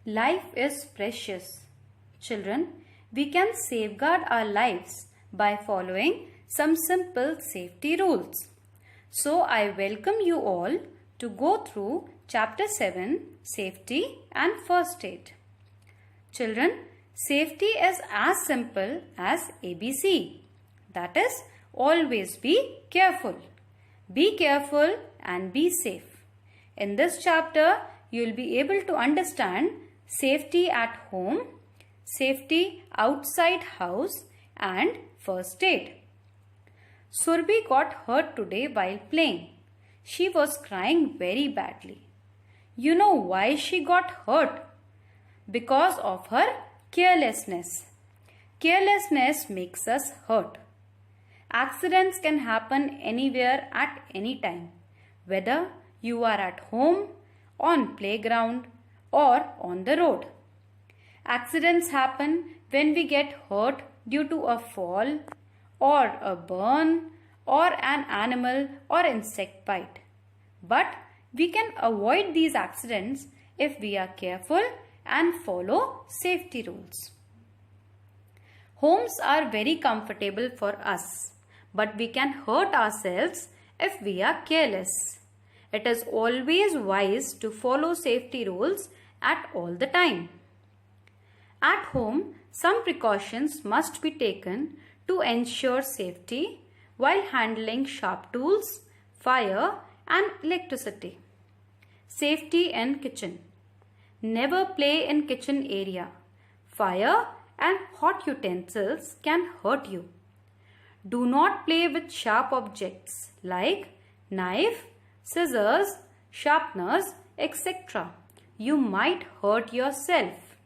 Life is precious. Children, we can safeguard our lives by following some simple safety rules. So I welcome you all to go through Chapter 7, Safety and First Aid. Children, safety is as simple as ABC. That is, always be careful. Be careful and be safe. In this chapter, you will be able to understand safety at home, safety outside house and first aid. Surbhi got hurt today while playing. She was crying very badly. You know why she got hurt? Because of her carelessness. Carelessness makes us hurt. Accidents can happen anywhere at any time, whether you are at home, on playground or on the road. Accidents happen when we get hurt due to a fall or a burn or an animal or insect bite. But we can avoid these accidents if we are careful and follow safety rules. Homes are very comfortable for us, but we can hurt ourselves if we are careless. It is always wise to follow safety rules at all the time. At home, some precautions must be taken to ensure safety while handling sharp tools, fire and electricity. Safety in kitchen. Never play in kitchen area. Fire and hot utensils can hurt you. Do not play with sharp objects like knife, scissors, sharpeners, etc. You might hurt yourself.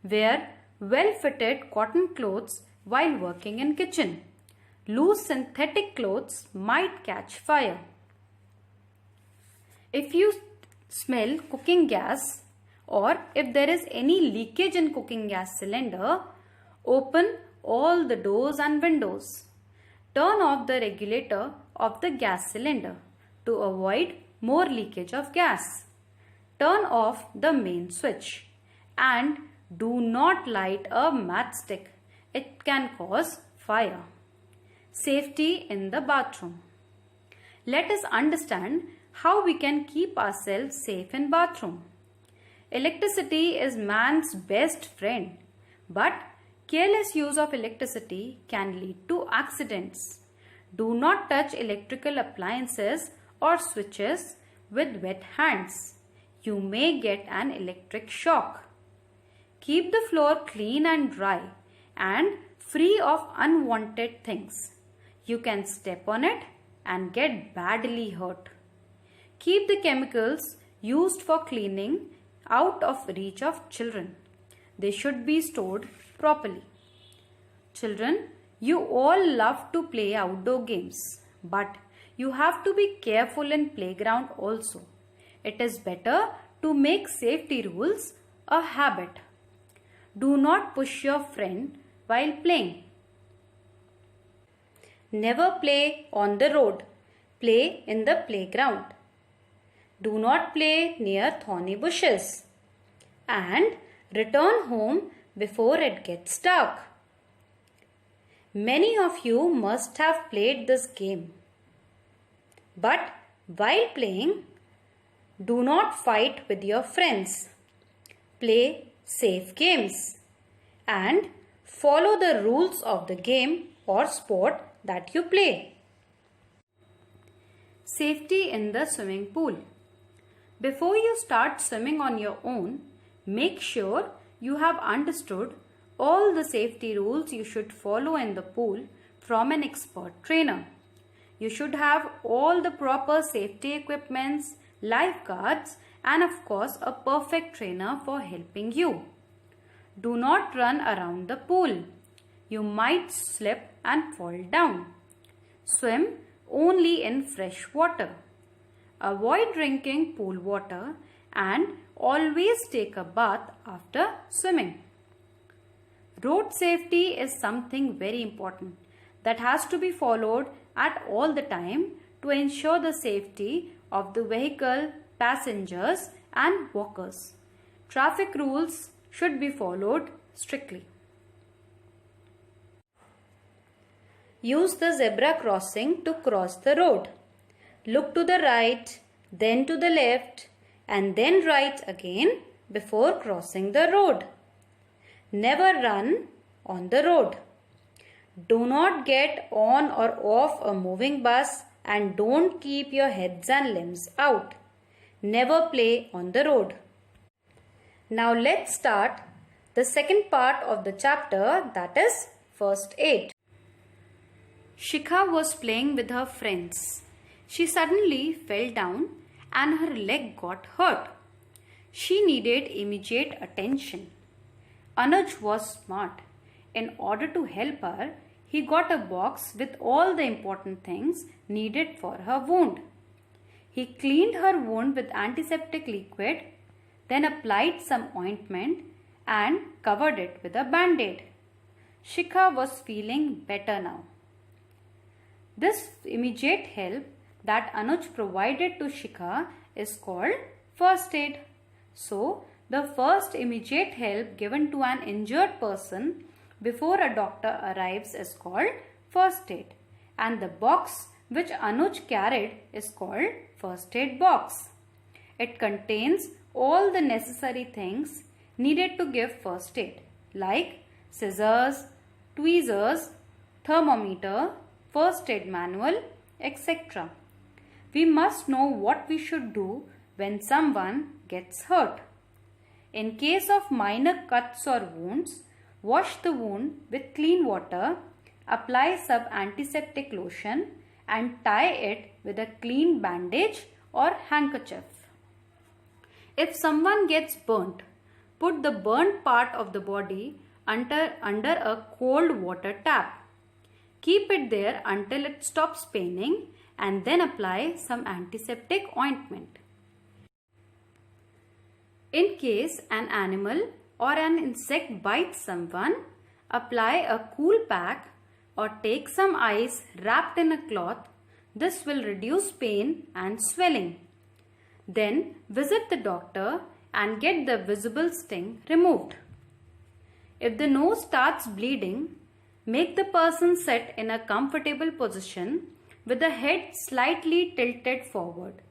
Wear well-fitted cotton clothes while working in kitchen. Loose synthetic clothes might catch fire. If you smell cooking gas or if there is any leakage in cooking gas cylinder, open all the doors and windows. Turn off the regulator of the gas cylinder to avoid more leakage of gas. Turn off the main switch and do not light a matchstick. It can cause fire. Safety in the bathroom. Let us understand how we can keep ourselves safe in bathroom. Electricity is man's best friend, but careless use of electricity can lead to accidents. Do not touch electrical appliances or switches with wet hands. You may get an electric shock. Keep the floor clean and dry and free of unwanted things. You can step on it and get badly hurt. Keep the chemicals used for cleaning out of reach of children. They should be stored properly. Children, you all love to play outdoor games, but you have to be careful in playground also. It is better to make safety rules a habit. Do not push your friend while playing. Never play on the road. Play in the playground. Do not play near thorny bushes. And return home before it gets dark. Many of you must have played this game. But while playing, do not fight with your friends. Play safe games and follow the rules of the game or sport that you play. Safety in the swimming pool. Before you start swimming on your own, make sure you have understood all the safety rules you should follow in the pool from an expert trainer. You should have all the proper safety equipments, lifeguards, and of course a perfect trainer for helping you. Do not run around the pool. You might slip and fall down. Swim only in fresh water. Avoid drinking pool water and always take a bath after swimming. Road safety is something very important that has to be followed at all the time to ensure the safety of the vehicle, passengers and walkers. traffic rules should be followed strictly. Use the zebra crossing to cross the road. Look to the right, then to the left, and then right again before crossing the road. Never run on the road. Do not get on or off a moving bus and don't keep your heads and limbs out. Never play on the road. Now let's start the second part of the chapter, that is first aid. Shikha was playing with her friends. She suddenly fell down and her leg got hurt. She needed immediate attention. Anuj was smart. In order to help her, he got a box with all the important things needed for her wound. He cleaned her wound with antiseptic liquid, then applied some ointment and covered it with a band-aid. Shikha was feeling better now. This immediate help that Anuj provided to Shikha is called first aid. So, the first immediate help given to an injured person before a doctor arrives is called first aid, and the box which Anuj carried is called first aid box. It contains all the necessary things needed to give first aid like scissors, tweezers, thermometer, first aid manual, etc. We must know what we should do when someone gets hurt. In case of minor cuts or wounds, wash the wound with clean water, apply some antiseptic lotion and tie it with a clean bandage or handkerchief. If someone gets burnt, put the burnt part of the body under a cold water tap. Keep it there until it stops paining and then apply some antiseptic ointment. In case an animal or an insect bites someone, apply a cool pack or take some ice wrapped in a cloth. This will reduce pain and swelling. Then visit the doctor and get the visible sting removed. If the nose starts bleeding, make the person sit in a comfortable position with the head slightly tilted forward.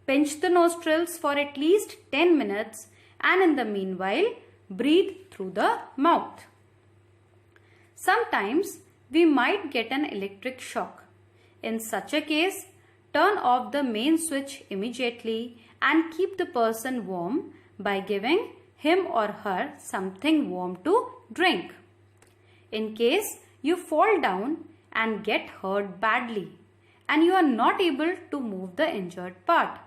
Pinch the nostrils for at least 10 minutes and in the meanwhile, breathe through the mouth. Sometimes we might get an electric shock. In such a case, turn off the main switch immediately and keep the person warm by giving him or her something warm to drink. In case you fall down and get hurt badly and you are not able to move the injured part,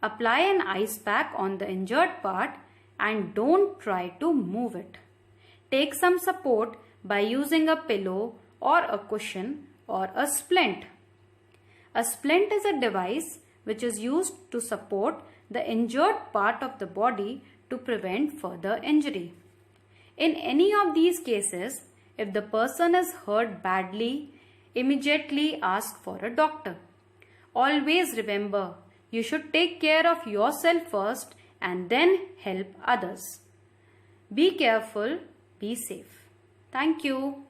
apply an ice pack on the injured part and don't try to move it. Take some support by using a pillow or a cushion or a splint. A splint is a device which is used to support the injured part of the body to prevent further injury. In any of these cases, if the person is hurt badly, immediately ask for a doctor. Always remember, you should take care of yourself first and then help others. Be careful, be safe. Thank you.